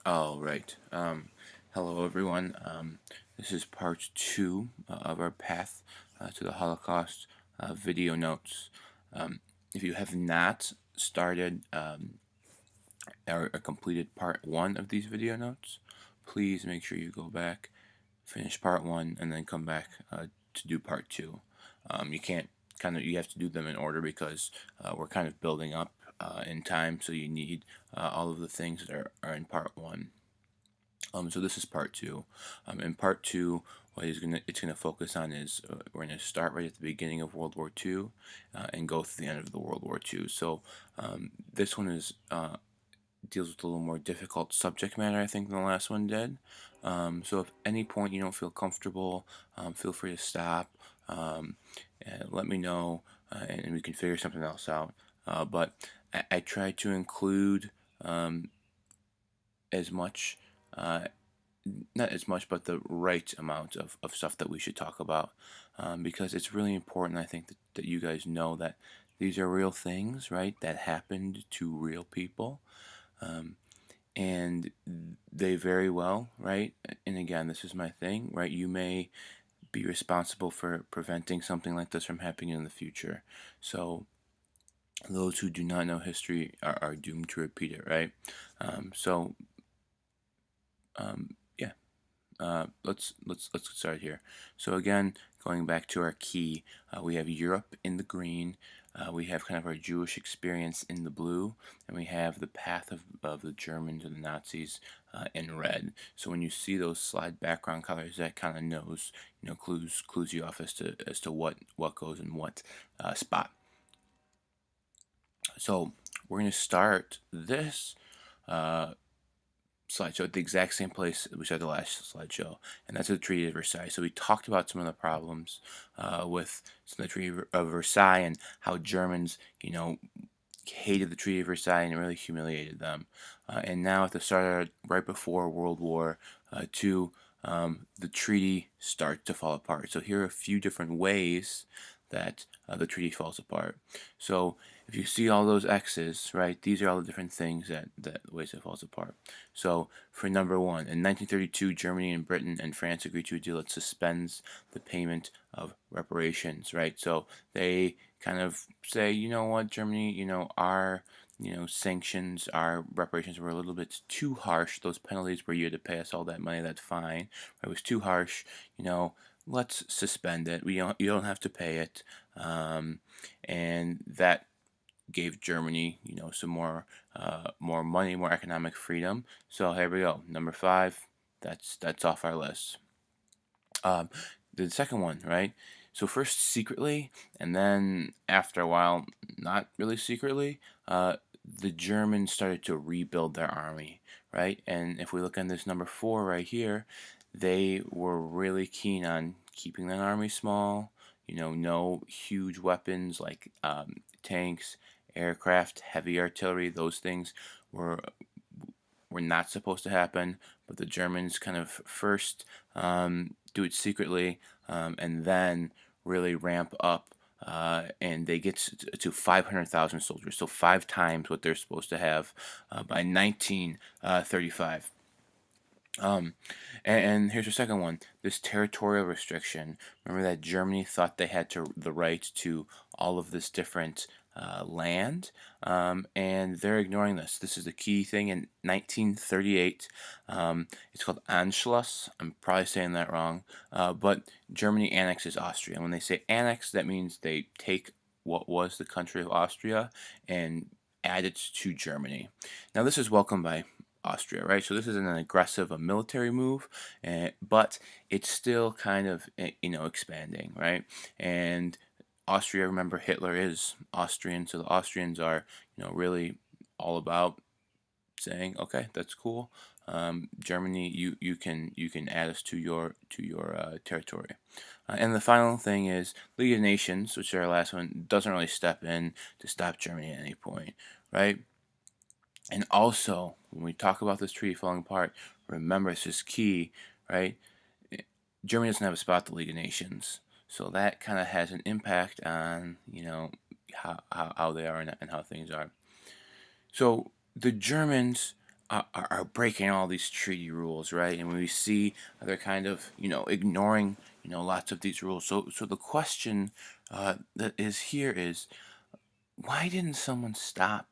All right. Hello, everyone. This is part two of our path to the Holocaust video notes. Um, if you have not started or completed part one of these video notes, please make sure you go back, finish part one, and then come back to do part two. You can't you have to do them in order because we're kind of building up in time, so you need all of the things that are in part one. So this is part two. In part two, what it's gonna focus on is we're gonna start right at the beginning of World War II and go through the end of the World War II. So this one is deals with a little more difficult subject matter, I think, than the last one did. So if any point you don't feel comfortable, feel free to stop and let me know, and we can figure something else out. But I try to include as much. Not as much, but the right amount of stuff that we should talk about, because it's really important, I think, that you guys know that these are real things, right, that happened to real people, um, and they very well, right, and again, this is my thing, right, you may be responsible for preventing something like this from happening in the future. So those who do not know history are doomed to repeat it, right? So yeah. Let's get started here. So again, going back to our key, we have Europe in the green. We have kind of our Jewish experience in the blue, and we have the path of the Germans and the Nazis in red. So when you see those slide background colors, that kind of knows, clues you off as to what goes in what spot. So we're going to start this uh, slideshow at the exact same place we saw the last slideshow, and that's the Treaty of Versailles. So we talked about some of the problems with the Treaty of Versailles and how Germans, hated the Treaty of Versailles and it really humiliated them. And now at the start, right before World War II, the treaty starts to fall apart. So here are a few different ways that the treaty falls apart. So if you see all those X's, right, these are all the different things that ways it falls apart. So for number one, in 1932, Germany and Britain and France agreed to a deal that suspends the payment of reparations, right? So they kind of say, you know what, Germany, our sanctions, our reparations were a little bit too harsh. Those penalties where you had to pay us all that money, that fine, it was too harsh. Let's suspend it. You don't have to pay it, and that gave Germany, some more money, more economic freedom. So here we go, number five. That's off our list. Um, the second one, right? So first secretly, and then after a while, not really secretly, the Germans started to rebuild their army, right? And if we look on this number four right here, they were really keen on keeping that army small. No huge weapons like tanks, aircraft, heavy artillery. Those things were were not supposed to happen, but the Germans kind of first do it secretly and then really ramp up. And they get to 500,000 soldiers, so five times what they're supposed to have by 1935. Um, and here's the second one: this territorial restriction. Remember that Germany thought they had the right to all of this different land, and they're ignoring this. This is the key thing in 1938. It's called Anschluss. I'm probably saying that wrong, but Germany annexes Austria. And when they say annex, that means they take what was the country of Austria and add it to Germany. Now, this is welcomed by Austria, right? So this is an aggressive, a military move, but it's still kind of, expanding, right? And Austria, remember, Hitler is Austrian, so the Austrians are, really all about saying, okay, that's cool. Germany, you can add us to your territory. And the final thing is League of Nations, which is our last one, doesn't really step in to stop Germany at any point, right? And also, when we talk about this treaty falling apart, remember this is key, right? Germany doesn't have a spot at the League of Nations, so that kind of has an impact on how they are and how things are. So the Germans are breaking all these treaty rules, right? And we see they're kind of, ignoring, lots of these rules. So the question that is here is, why didn't someone stop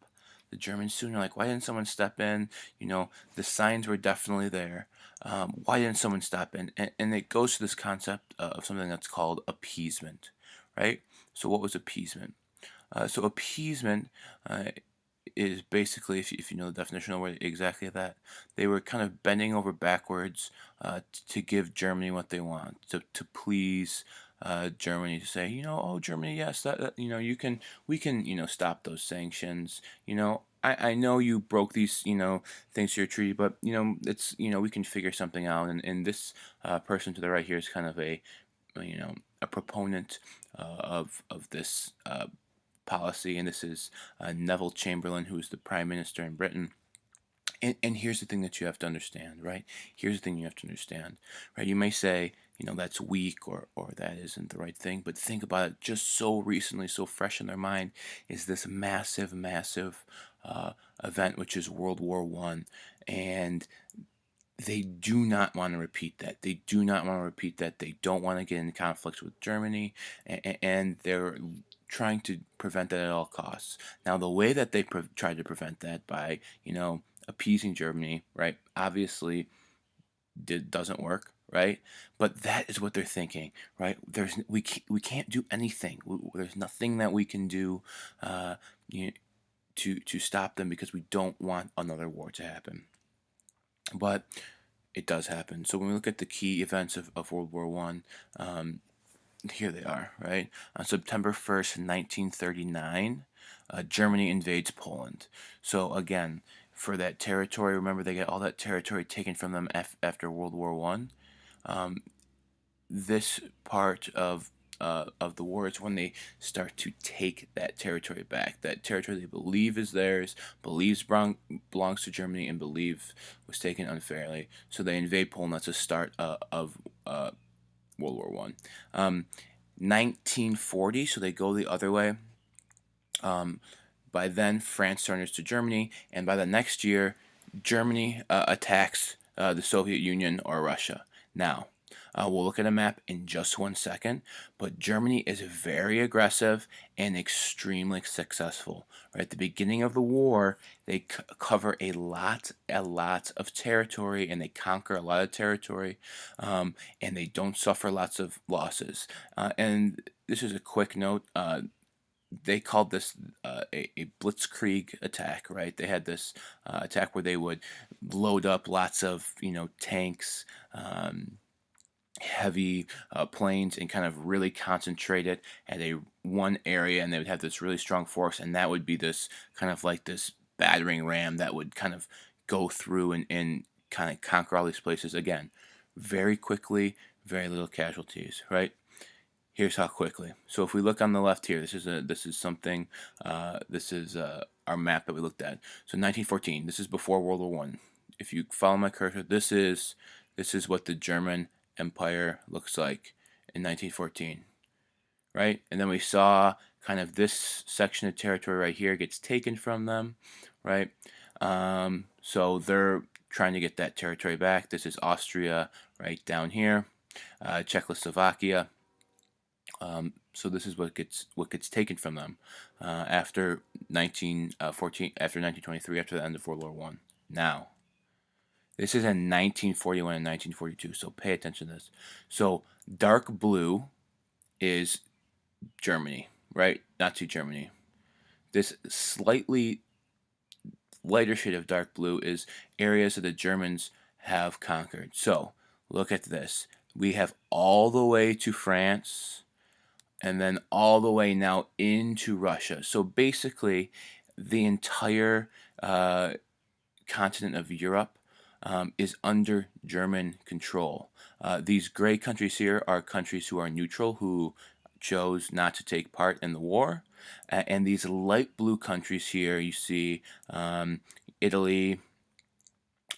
the Germans sooner? Like, why didn't someone step in? The signs were definitely there. Why didn't someone step in? And it goes to this concept of something that's called appeasement, right? So what was appeasement? So appeasement uh, is basically, if you know the definition of what exactly that, they were kind of bending over backwards to give Germany what they want, to please Germany, to say, oh, Germany, yes, that we can, stop those sanctions. I know you broke these, things to your treaty, but, it's, we can figure something out. And this person to the right here is kind of a proponent of this policy, and this is Neville Chamberlain, who's the Prime Minister in Britain. And here's the thing that you have to understand, right? Here's the thing you have to understand, right? You may say, that's weak, or that isn't the right thing, but think about it. Just so recently, so fresh in their mind, is this massive, massive event, which is World War I, and they do not want to repeat that. They do not want to repeat that. They don't want to get in conflicts with Germany, and they're trying to prevent that at all costs. Now, the way that they tried to prevent that by, appeasing Germany, right? Obviously, doesn't work, right? But that is what they're thinking, right? We can't do anything. There's nothing that we can do, you, to stop them, because we don't want another war to happen. But it does happen. So when we look at the key events of World War One, here they are, right? On September 1st, 1939, Germany invades Poland. So again, for that territory, remember they get all that territory taken from them after World War One. This part of the war is when they start to take that territory back. That territory they believe is theirs, believes belongs to Germany, and believe was taken unfairly. So they invade Poland. That's the start of World War One. 1940. So they go the other way. By then, France surrenders to Germany, and by the next year, Germany attacks the Soviet Union or Russia. Now, we'll look at a map in just 1 second, but Germany is very aggressive and extremely successful. Right at the beginning of the war, they cover a lot of territory, and they conquer a lot of territory, and they don't suffer lots of losses. And this is a quick note. They called this a blitzkrieg attack, right? They had this attack where they would load up lots of, tanks, heavy planes, and kind of really concentrate it at a one area, and they would have this really strong force, and that would be this kind of like this battering ram that would kind of go through and kind of conquer all these places again, very quickly, very little casualties, right? Here's how quickly. So if we look on the left here, this is something. This is our map that we looked at. So 1914. This is before World War One. If you follow my cursor, this is what the German Empire looks like in 1914, right? And then we saw kind of this section of territory right here gets taken from them, right? So they're trying to get that territory back. This is Austria right down here, Czechoslovakia. So this is what gets taken from them after 1914, after 1923, after the end of World War One. Now, this is in 1941 and 1942. So pay attention to this. So dark blue is Germany, right? Nazi Germany. This slightly lighter shade of dark blue is areas that the Germans have conquered. So look at this. We have all the way to France, and then all the way now into Russia. So basically, the entire continent of Europe is under German control. These gray countries here are countries who are neutral, who chose not to take part in the war. And these light blue countries here, you see Italy,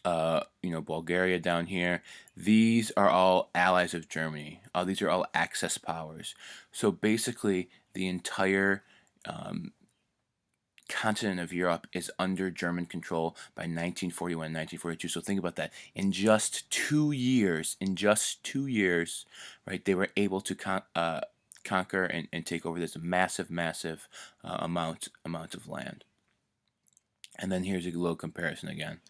Bulgaria down here. These are all allies of Germany. These are all Axis powers. So basically, the entire continent of Europe is under German control by 1941, 1942. So think about that. In just 2 years, right, they were able to conquer and take over this massive, massive amount of land. And then here's a little comparison again.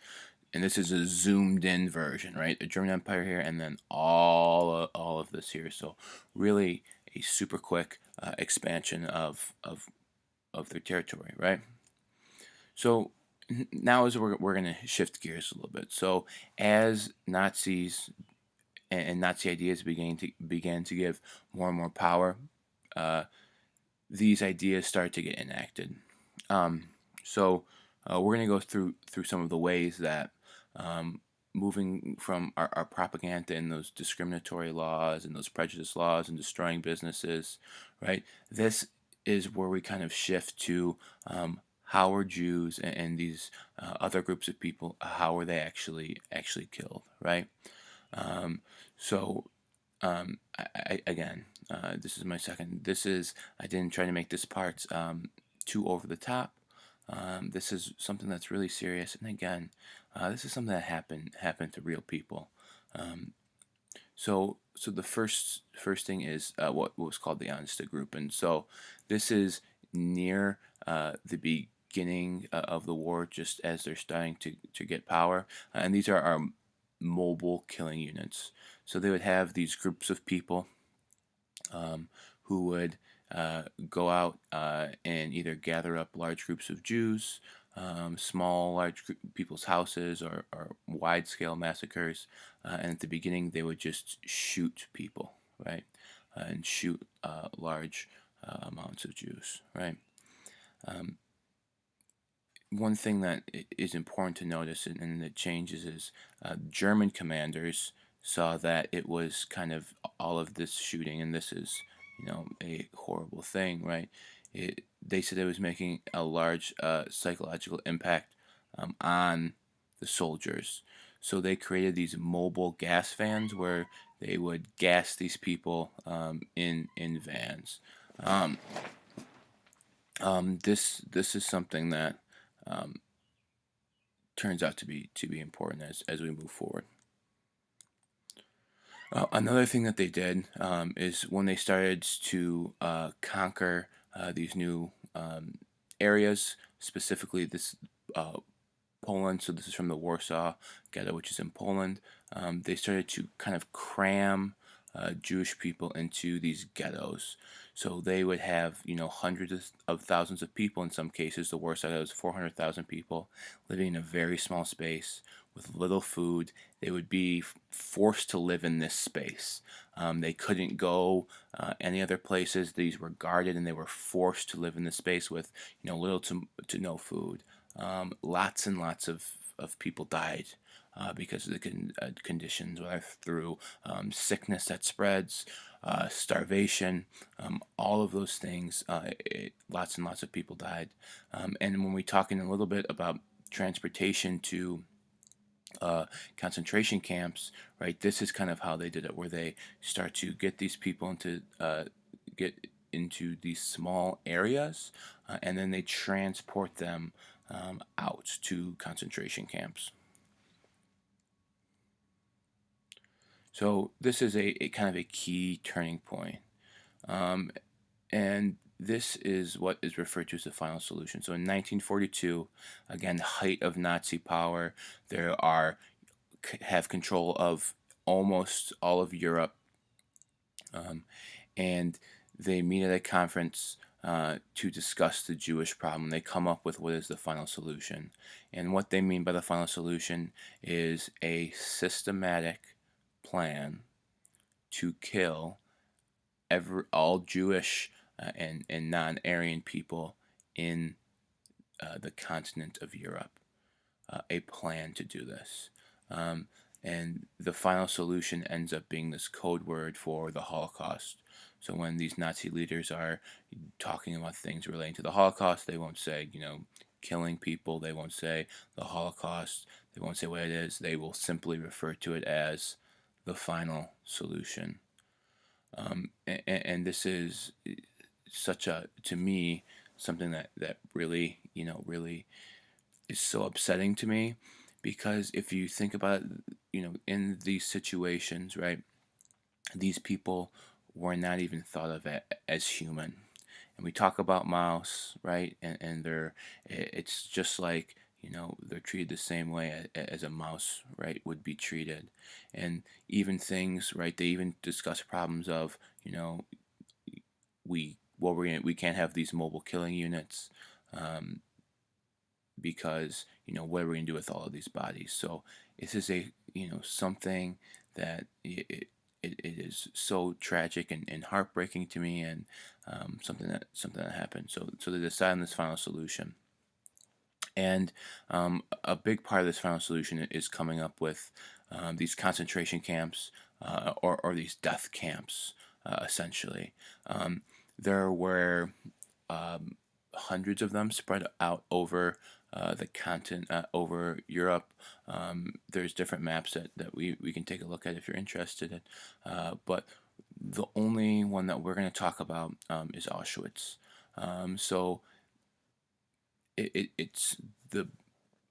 And this is a zoomed in version, right? The German Empire here, and then all of this here. So really a super quick expansion of their territory, right? So now as we're going to shift gears a little bit. So as Nazis and Nazi ideas began to give more and more power, uh, these ideas start to get enacted. Um, so we're going to go through some of the ways that moving from our propaganda and those discriminatory laws and those prejudice laws and destroying businesses, right? This is where we kind of shift to how are Jews and these other groups of people, how were they actually killed, right? Um, so again, this is my second. I didn't try to make this part too over the top. This is something that's really serious, and again, this is something that happened to real people. Um, so the first thing is what was called the Onsta group, and so this is near the beginning of the war, just as they're starting to get power, and these are our mobile killing units. So they would have these groups of people who would go out and either gather up large groups of Jews, large people's houses, or wide scale massacres. And at the beginning, they would just shoot people, right? And shoot large amounts of Jews, right? Um, One thing that is important to notice and that changes is German commanders saw that it was kind of all of this shooting, and this is, a horrible thing, right? They said it was making a large psychological impact on the soldiers. So they created these mobile gas vans where they would gas these people in vans. Um, this is something that um, turns out to be important as we move forward. Another thing that they did is when they started to conquer these new areas, specifically this uh, Poland. So this is from the Warsaw Ghetto, which is in Poland. They started to kind of cram Jewish people into these ghettos. So they would have, hundreds of thousands of people in some cases. The Warsaw Ghetto was 400,000 people living in a very small space with little food. They would be forced to live in this space. They couldn't go any other places. These were guarded, and they were forced to live in this space with, little to no food. Lots and lots of people died because of the conditions, whether through sickness that spreads, starvation, all of those things. Lots and lots of people died. And when we talk in a little bit about transportation to concentration camps, right? This is kind of how they did it, where they start to get these people get into these small areas, and then they transport them out to concentration camps. So this is a kind of a key turning point. Um, and this is what is referred to as the final solution. So in 1942, again, height of Nazi power, there are have control of almost all of Europe, um, and they meet at a conference to discuss the Jewish problem. They come up with what is the final solution, and what they mean by the final solution is a systematic plan to kill all Jewish and non-Aryan people in the continent of Europe. A plan to do this. Um, and the final solution ends up being this code word for the Holocaust. So when these Nazi leaders are talking about things relating to the Holocaust, they won't say, killing people. They won't say the Holocaust. They won't say what it is. They will simply refer to it as the final solution. And this is to me, something that really really is so upsetting to me, because if you think about it, in these situations, right, these people were not even thought of as human. And we talk about mouse, right, and it's just like, they're treated the same way as a mouse, right, would be treated. And even things, right, they even discuss problems of, we can't have these mobile killing units, um, because, what are we gonna do with all of these bodies? So this is a, something that it is so tragic and heartbreaking to me, and something that happened. So they decided on this final solution. And a big part of this final solution is coming up with these concentration camps, or these death camps, essentially. Um, there were um, hundreds of them spread out over the continent, over Europe. There's different maps that we can take a look at if you're interested. But the only one that we're going to talk about is Auschwitz. So it's the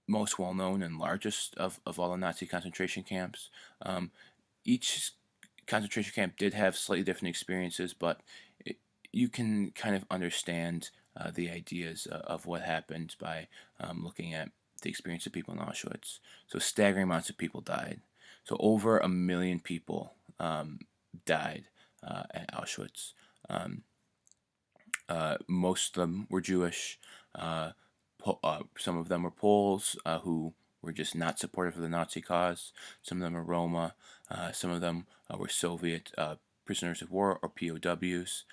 most well known and largest of all the Nazi concentration camps. Um, each concentration camp did have slightly different experiences, but it, you can kind of understand the ideas of what happened by looking at the experience of people in Auschwitz. So staggering amounts of people died. So over 1 million people died at Auschwitz. Um, most of them were Jewish. Uh, some of them were Poles who were just not supportive of the Nazi cause. Some of them were Roma. Some of them were Soviet prisoners of war or POWs.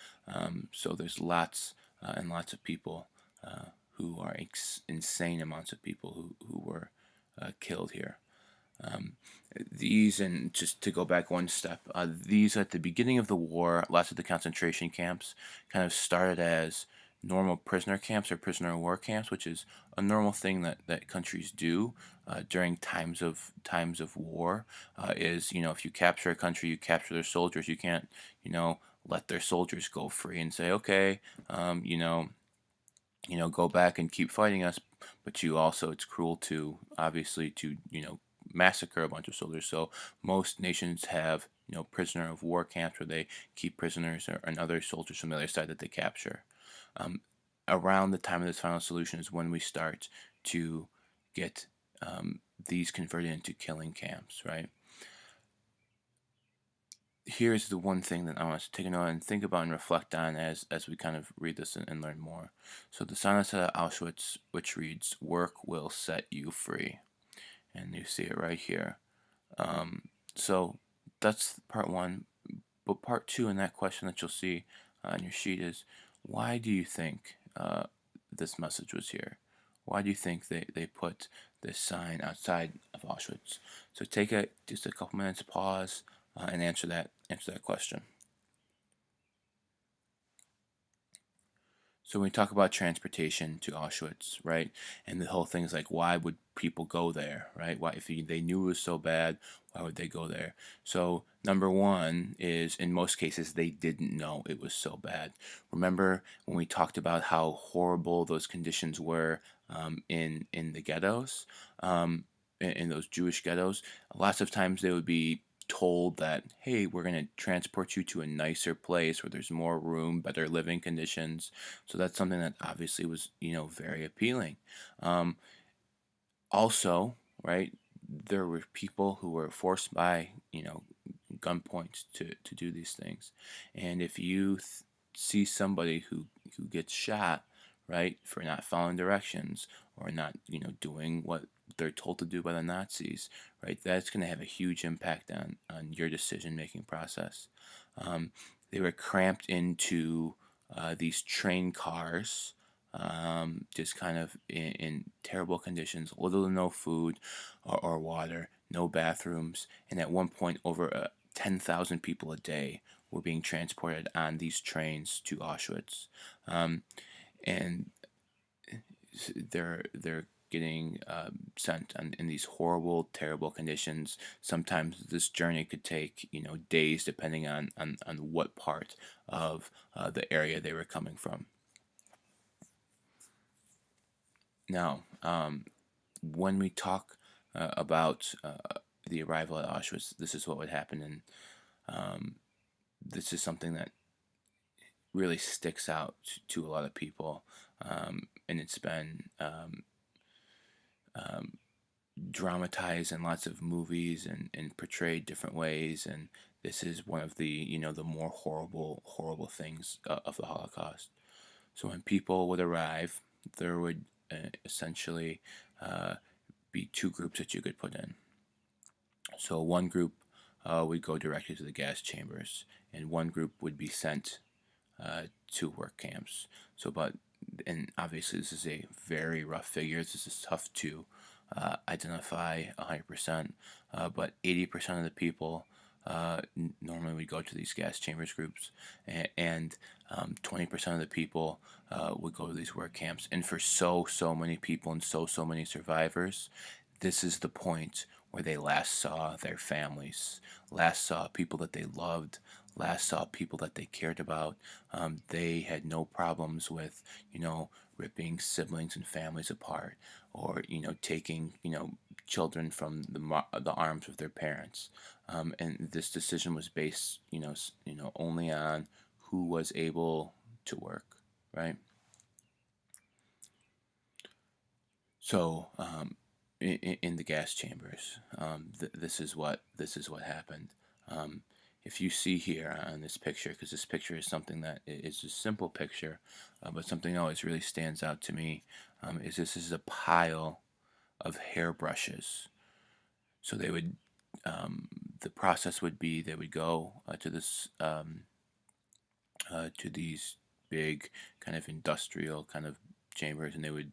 So there's lots and lots of people who are insane amounts of people who were killed here. Um, these, and just to go back one step, these at the beginning of the war, lots of the concentration camps kind of started as normal prisoner camps or prisoner of war camps, which is a normal thing that countries do during times of war. Is, if you capture a country, you capture their soldiers. You can't, let their soldiers go free and say, okay, um, you know go back and keep fighting us. But you also, it's cruel to, obviously, to, massacre a bunch of soldiers. So most nations have, prisoner of war camps where they keep prisoners and other soldiers from the other side that they capture. Um, Around the time of this final solution is when we start to get these converted into killing camps, right? Here's the one thing that I want us to take a note and think about and reflect on as we kind of read this and learn more. So the silence at Auschwitz, which reads, "Work will set you free," and you see it right here. Um, so that's part one. But part two in that question that you'll see on your sheet is, why do you think this message was here? Why do you think they put this sign outside of Auschwitz? So take just a couple minutes, pause, and answer that question. So when we talk about transportation to Auschwitz, right, and the whole thing is like, why would people go there, right? Why, if they knew it was so bad, why would they go there? So number one is, in most cases, they didn't know it was so bad. Remember when we talked about how horrible those conditions were in the ghettos, in those Jewish ghettos? Lots of times they would be told that, hey, we're going to transport you to a nicer place where there's more room, better living conditions. So that's something that obviously was, very appealing. Um, Also, right, there were people who were forced by, gunpoint to do these things. And if you see somebody who gets shot, right, for not following directions or not, doing what they're told to do by the Nazis, right, that's going to have a huge impact on your decision making process. They were cramped into these train cars, just kind of in terrible conditions, little to no food or water, no bathrooms, and at one point over 10,000 people a day were being transported on these trains to Auschwitz. And they're getting sent in these horrible, terrible conditions. Sometimes this journey could take, days, depending on what part of the area they were coming from. Now, when we talk about the arrival at Auschwitz, this is what would happen, and um, this is something that really sticks out to a lot of people, and it's been um, dramatized in lots of movies and portrayed different ways, and this is one of the the more horrible things of the Holocaust. So when people would arrive, there would essentially uh, be two groups that you could put in. So one group would go directly to the gas chambers, and one group would be sent uh, to work camps. So, but and obviously this is a very rough figure. This is tough to identify 100%, but 80% of the people normally would go to these gas chambers groups, and 20% of the people would go to these work camps. And for so many people and so many survivors, this is the point where they last saw their families, last saw people that they loved, last saw people that they cared about. They had no problems with, ripping siblings and families apart, or taking children from the arms of their parents. And this decision was based, only on who was able to work, right? So, in the gas chambers, this is what happened. Um, if you see here on this picture, because this picture is something that is a simple picture, but something that always really stands out to me, is this is a pile of hairbrushes. So they would, the process would be they would go to these big kind of industrial kind of chambers, and they would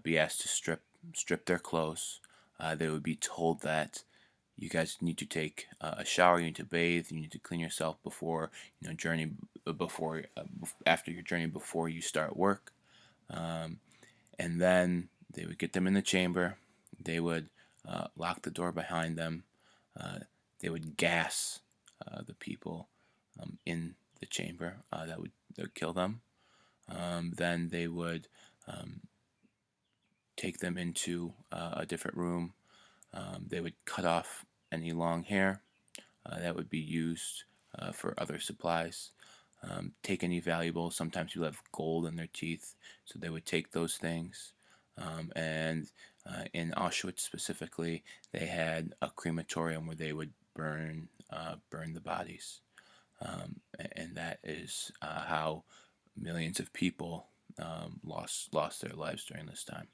be asked to strip their clothes. They would be told that you guys need to take a shower, you need to bathe, you need to clean yourself before journey before after your journey before you start work. Um, and then they would get them in the chamber. They would lock the door behind them. Uh, they would gas the people in the chamber that would kill them. Then they would um, take them into a different room. They would cut off any long hair that would be used for other supplies. Take any valuables. Sometimes people have gold in their teeth, so they would take those things. And in Auschwitz specifically, they had a crematorium where they would burn the bodies, and that is how millions of people lost their lives during this time.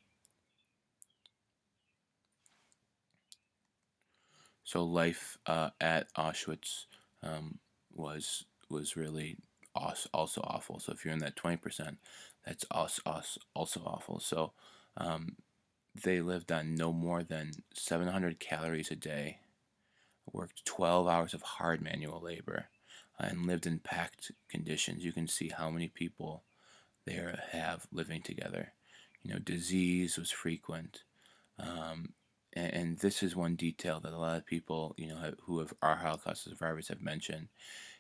So life at Auschwitz um, was really also awful. So if you're in that 20%, that's also awful. So um, they lived on no more than 700 calories a day, worked 12 hours of hard manual labor, and lived in packed conditions. You can see how many people there have living together. Disease was frequent. Um, and this is one detail that a lot of people, who are Holocaust survivors have mentioned,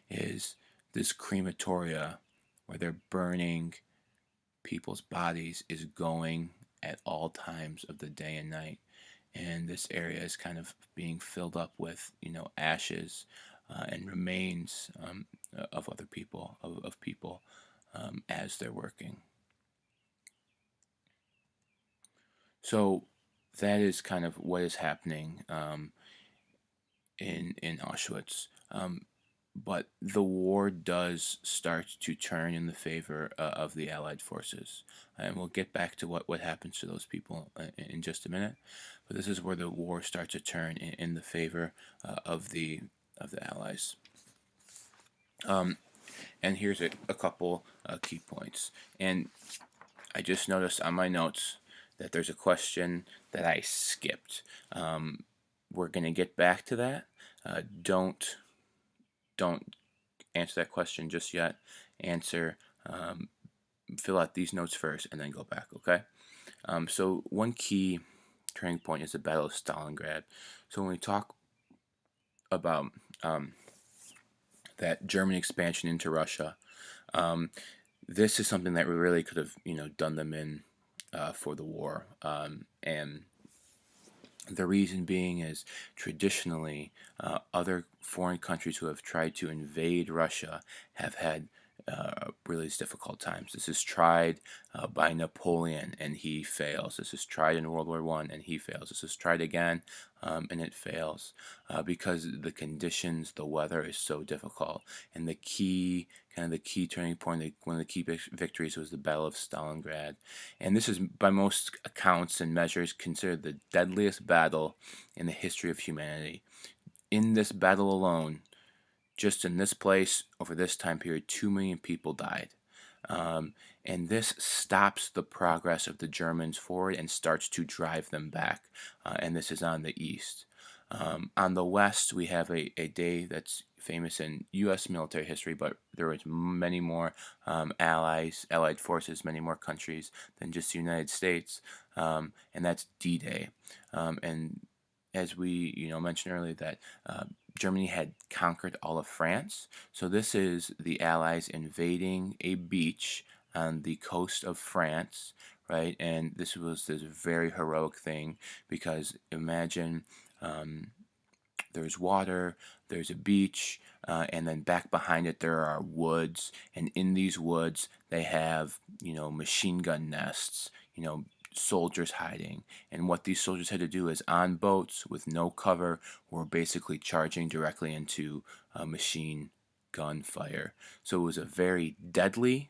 is this crematoria where they're burning people's bodies is going at all times of the day and night. And this area is kind of being filled up with, ashes and remains of other people, of people as they're working. So that is kind of what is happening in Auschwitz. But the war does start to turn in the favor of the Allied forces, and we'll get back to what happens to those people in just a minute. But this is where the war starts to turn in the favor of the Allies. Um, and here's a couple key points. And I just noticed on my notes that there's a question that I skipped. We're gonna get back to that. Don't answer that question just yet. Answer, um, fill out these notes first, and then go back. Okay. So one key turning point is the Battle of Stalingrad. So when we talk about that German expansion into Russia, um, this is something that we really could have done them in for the war, and the reason being is traditionally, other foreign countries who have tried to invade Russia have had really difficult times. This is tried by Napoleon and he fails. This is tried in World War One and he fails. This is tried again and it fails because the conditions, the weather is so difficult. And the key, kind of the key turning point, one of the key victories was the Battle of Stalingrad. And this is, by most accounts and measures, considered the deadliest battle in the history of humanity. In this battle alone, just in this place, over this time period, 2 million people died. Um, and this stops the progress of the Germans forward and starts to drive them back. And this is on the east. On the west, we have a day that's famous in U.S. military history, but there was many more allied forces, many more countries than just the United States, and that's D-Day. And as we mentioned earlier, that Germany had conquered all of France. So this is the Allies invading a beach on the coast of France, right? And this was this very heroic thing because imagine there's water, there's a beach, and then back behind it there are woods, and in these woods they have machine gun nests, soldiers hiding. And what these soldiers had to do is on boats with no cover were basically charging directly into machine gun fire. So it was a very deadly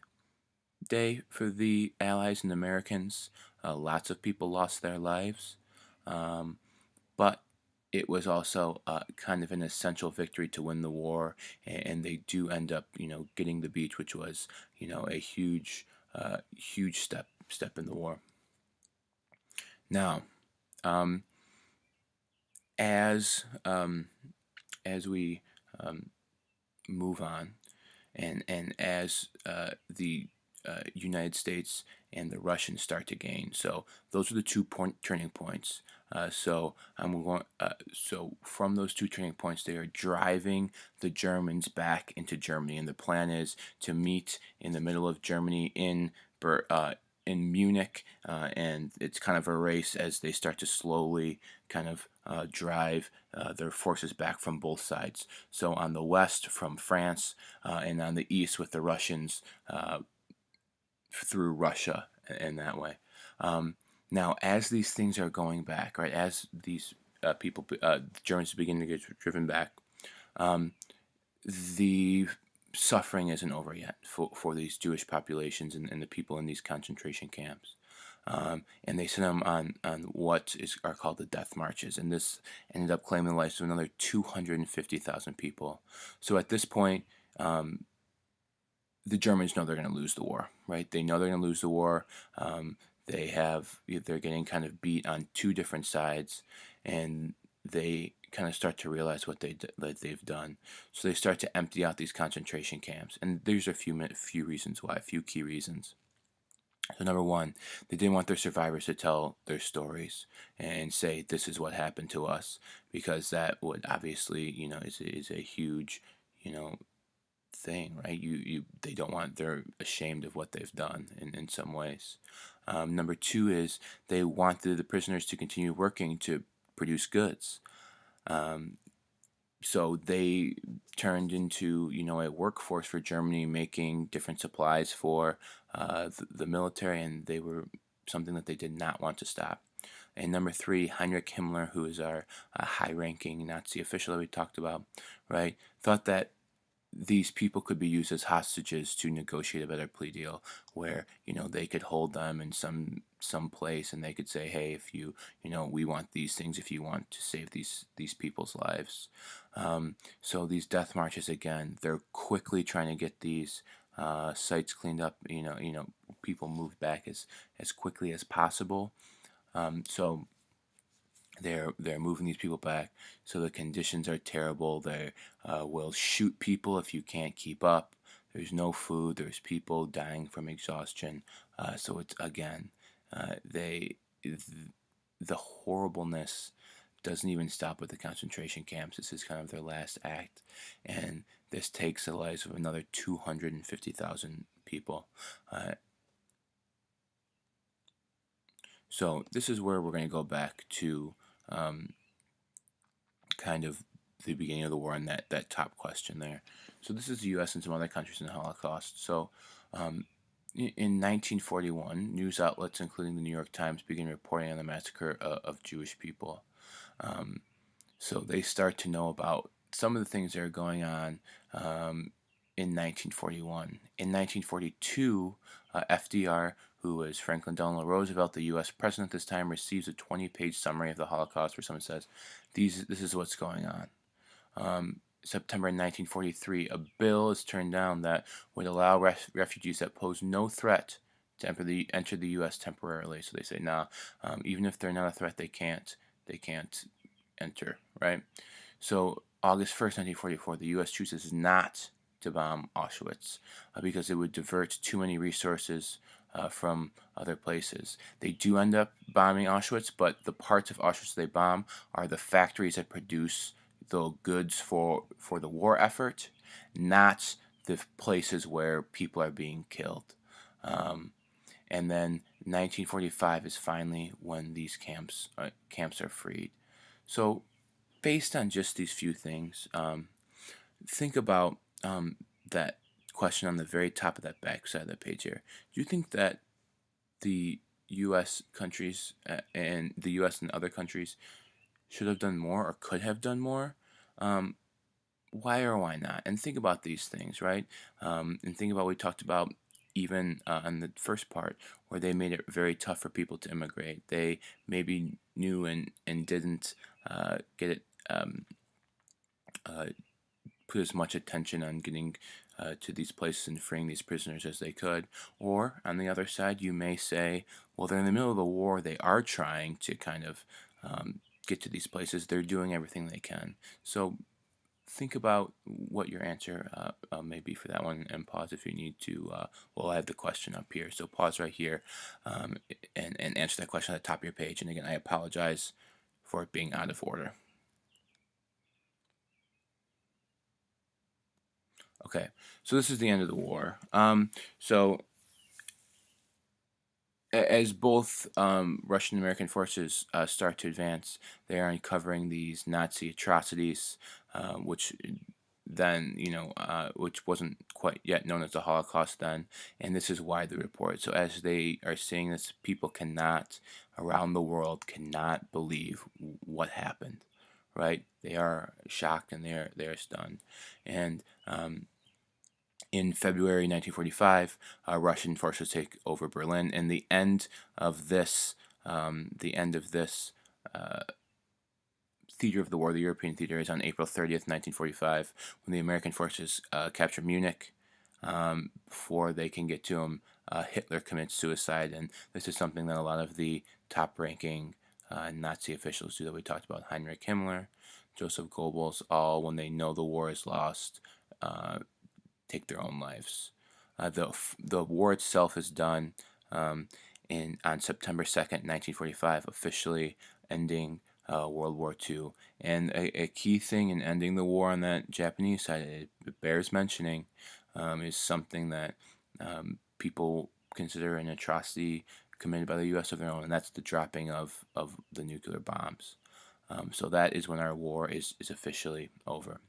day for the Allies and Americans. Lots of people lost their lives. Um, but it was also kind of an essential victory to win the war, and they do end up, getting the beach, which was, a huge step in the war. Now, um, as as we move on, and as the United States and the Russians start to gain. So those are the turning points. So from those two turning points, they are driving the Germans back into Germany, and the plan is to meet in the middle of Germany in Munich, and it's kind of a race as they start to slowly kind of drive their forces back from both sides. So on the west from France, and on the east with the Russians through Russia in that way. Um, Now, as these things are going back, right, as these Germans begin to get driven back, um, the suffering isn't over yet for these Jewish populations and the people in these concentration camps. And they sent them on what are called the death marches, and this ended up claiming the lives of another 250,000 people. So at this point, um, the Germans know they're going to lose the war, right? They know they're going to lose the war. Um, they're getting kind of beat on two different sides, and they kind of start to realize that they've done. So they start to empty out these concentration camps, and there's a few reasons why, a few key reasons. So number one, they didn't want their survivors to tell their stories and say this is what happened to us, because that would obviously is a huge you know thing, right? They don't want, they're ashamed of what they've done in some ways. Number two is they wanted the prisoners to continue working to produce goods. Um, so they turned into a workforce for Germany, making different supplies for the military, and they were something that they did not want to stop. And number three, Heinrich Himmler, who is our high-ranking Nazi official that we talked about, right, thought that these people could be used as hostages to negotiate a better plea deal, where they could hold them in some place, and they could say, hey, if we want these things if you want to save these people's lives. So these death marches, again, they're quickly trying to get these sites cleaned up, people moved back as quickly as possible. So they're moving these people back, so the conditions are terrible. They will shoot people if you can't keep up. There's no food. There's people dying from exhaustion. So it's, again, the horribleness doesn't even stop with the concentration camps. This is kind of their last act, and this takes the lives of another 250,000 people. Uh, So this is where we're going to go back to um, kind of the beginning of the war and that top question there. So this is the U.S. and some other countries in the Holocaust. So um, in 1941, news outlets, including the New York Times, began reporting on the massacre of Jewish people. Um, so they start to know about some of the things that are going on in 1941. In 1942, FDR, who was Franklin Delano Roosevelt, the U.S. president at this time, receives a 20-page summary of the Holocaust where someone says, this is what's going on. September 1943, a bill is turned down that would allow refugees that pose no threat to enter the U.S. temporarily. So they say, nah, even if they're not a threat, they can't enter, right? So August 1st, 1944, the U.S. chooses not to bomb Auschwitz because it would divert too many resources from other places. They do end up bombing Auschwitz, but the parts of Auschwitz they bomb are the factories that produce the goods for the war effort, not the places where people are being killed. Um, and then 1945 is finally when these camps are freed. So based on just these few things, think about that question on the very top of that back side of the page here. Do you think that the U.S. countries and the U.S. and other countries should have done more or could have done more? Um, why or why not? And think about these things, right? And think about what we talked about even on the first part, where they made it very tough for people to immigrate. They maybe knew and didn't get it. Uh, put as much attention on getting to these places and freeing these prisoners as they could. Or on the other side, you may say, well, they're in the middle of the war. They are trying to kind of get to these places. They're doing everything they can. So think about what your answer may be for that one and pause if you need to. Well, I have the question up here. So pause right here and answer that question at the top of your page. And again, I apologize for it being out of order. Okay, so this is the end of the war. So as both Russian and American forces start to advance, they are uncovering these Nazi atrocities, which then which wasn't quite yet known as the Holocaust then, and this is why the report. So as they are seeing this, people cannot around the world cannot believe what happened, right? They are shocked and they're stunned, and in February 1945, Russian forces take over Berlin, and the end of this theater of the war, the European theater, is on April 30th, 1945, when the American forces capture Munich. Before they can get to him, Hitler commits suicide, and this is something that a lot of the top-ranking Nazi officials do that we talked about. Heinrich Himmler, Joseph Goebbels, all when they know the war is lost, take their own lives. The war itself is done on September 2nd, 1945, officially ending World War II. And a key thing in ending the war on that Japanese side, it bears mentioning, is something that people consider an atrocity committed by the U.S. of their own, and that's the dropping of the nuclear bombs. So that is when our war is officially over.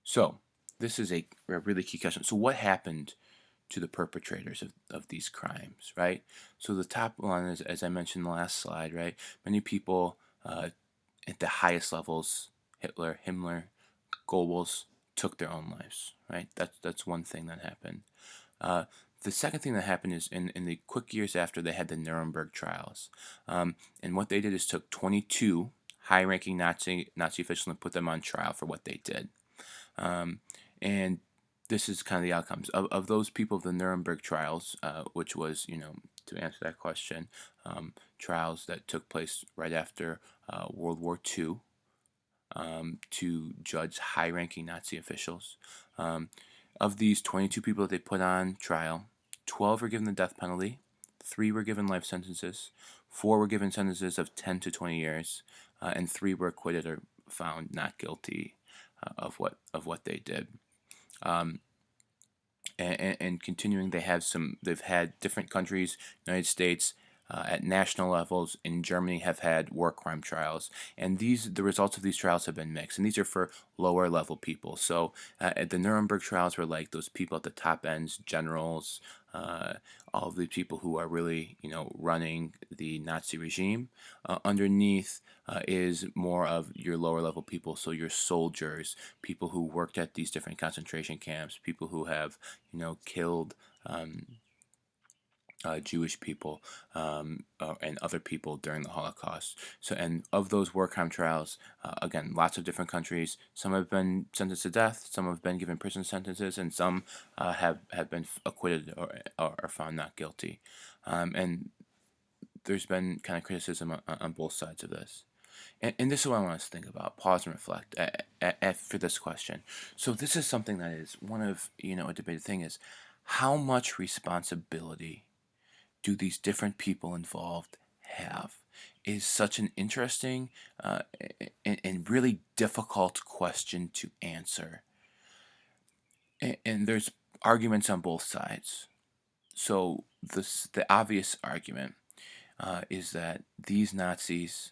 So, this is a really key question. So, what happened to the perpetrators of these crimes, right? So, the top one is, as I mentioned in the last slide, right? Many people at the highest levels, Hitler, Himmler, Goebbels, took their own lives, right? That's one thing that happened. Uh, the second thing that happened is in the quick years after they had the Nuremberg trials. And what they did is took 22 high-ranking Nazi officials and put them on trial for what they did. Um, and this is kind of the outcomes of those people of the Nuremberg trials, which was, to answer that question, trials that took place right after World War II to judge high ranking Nazi officials. Um, of these 22 people that they put on trial, 12 were given the death penalty, 3 were given life sentences, 4 were given sentences of 10 to 20 years, and 3 were acquitted or found not guilty of what they did. Um, and continuing, they've had different countries, United States, at national levels in Germany have had war crime trials, and the results of these trials have been mixed, and these are for lower level people. So at the Nuremberg trials were like those people at the top ends, generals, uh, all of the people who are really running the Nazi regime. Underneath is more of your lower level people, so your soldiers, people who worked at these different concentration camps, people who have killed um, Jewish people and other people during the Holocaust. So, and of those war crime trials, again, lots of different countries. Some have been sentenced to death, some have been given prison sentences, and some have been acquitted or found not guilty. And there's been kind of criticism on both sides of this. And this is what I want us to think about. Pause and reflect for this question. So this is something that is one of, a debated thing is how much responsibility do these different people involved have? Is such an interesting and really difficult question to answer. And there's arguments on both sides. So the obvious argument is that these Nazis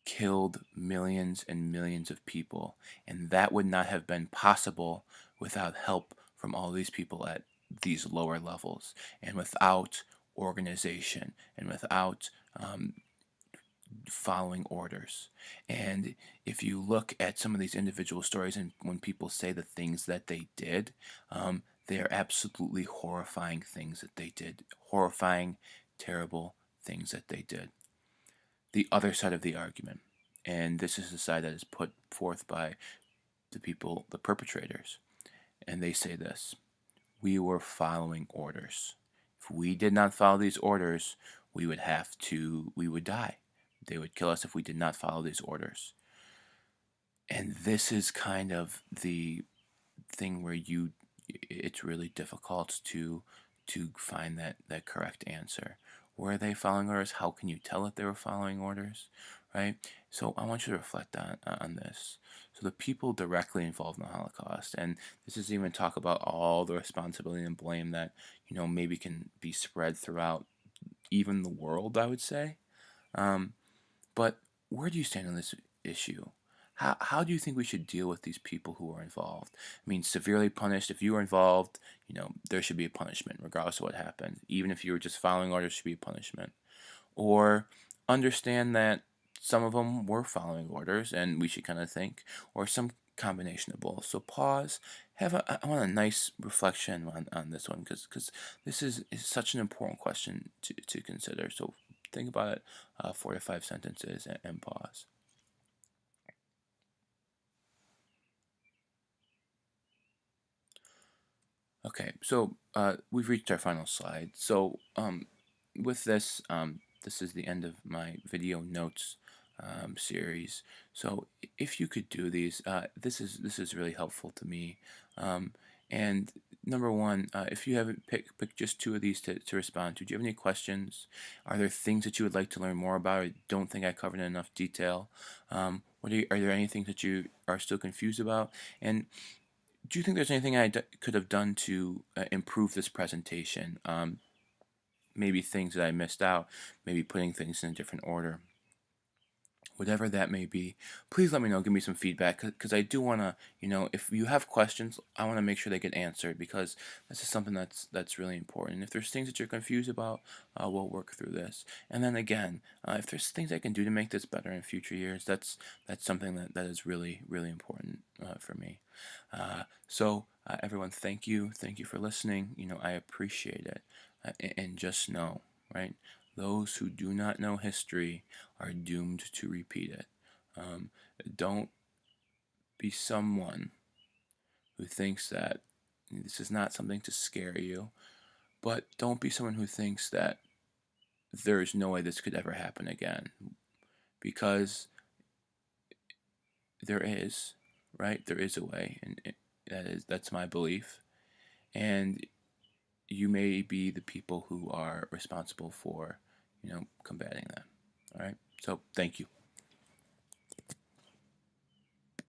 killed millions and millions of people, and that would not have been possible without help from all these people at these lower levels, and without organization, and without following orders. And if you look at some of these individual stories, and when people say the things that they did, they are absolutely horrifying things that they did, horrifying, terrible things that they did. The other side of the argument, and this is the side that is put forth by the people, the perpetrators, and they say this: we were following orders. If we did not follow these orders, we would die. They would kill us if we did not follow these orders. And this is kind of the thing where it's really difficult to find that correct answer. Were they following orders? How can you tell if they were following orders? Right? So I want you to reflect on this. So the people directly involved in the Holocaust, and this is even talk about all the responsibility and blame that maybe can be spread throughout even the world, I would say. Um, but where do you stand on this issue? How do you think we should deal with these people who are involved? I mean, severely punished. If you were involved, there should be a punishment, regardless of what happened. Even if you were just following orders, should be a punishment. Or understand that some of them were following orders, and we should kind of think, or some combination of both. So pause. I want a nice reflection on this one, because this is such an important question to consider. So think about it, 4 to 5 sentences, and pause. Okay, so we've reached our final slide. So with this, this is the end of my video notes series. So if you could do these, this is really helpful to me. And number one, if you haven't pick just 2 of these to respond to, do you have any questions? Are there things that you would like to learn more about, or don't think I covered in enough detail? Are there any things that you are still confused about? And do you think there's anything could have done to improve this presentation? Maybe things that I missed out, maybe putting things in a different order. Whatever that may be, please let me know. Give me some feedback, because I do want to, if you have questions, I want to make sure they get answered, because this is something that's really important. If there's things that you're confused about, we'll work through this. And then again, if there's things I can do to make this better in future years, that's something that is really, really important for me. So everyone, thank you for listening. I appreciate it. And just know, right? Those who do not know history are doomed to repeat it. Um, don't be someone who thinks that this is not something to scare you, but don't be someone who thinks that there's no way this could ever happen again, because there is, right? There is a way, and that's my belief. And you may be the people who are responsible for, combating that. All right. So thank you.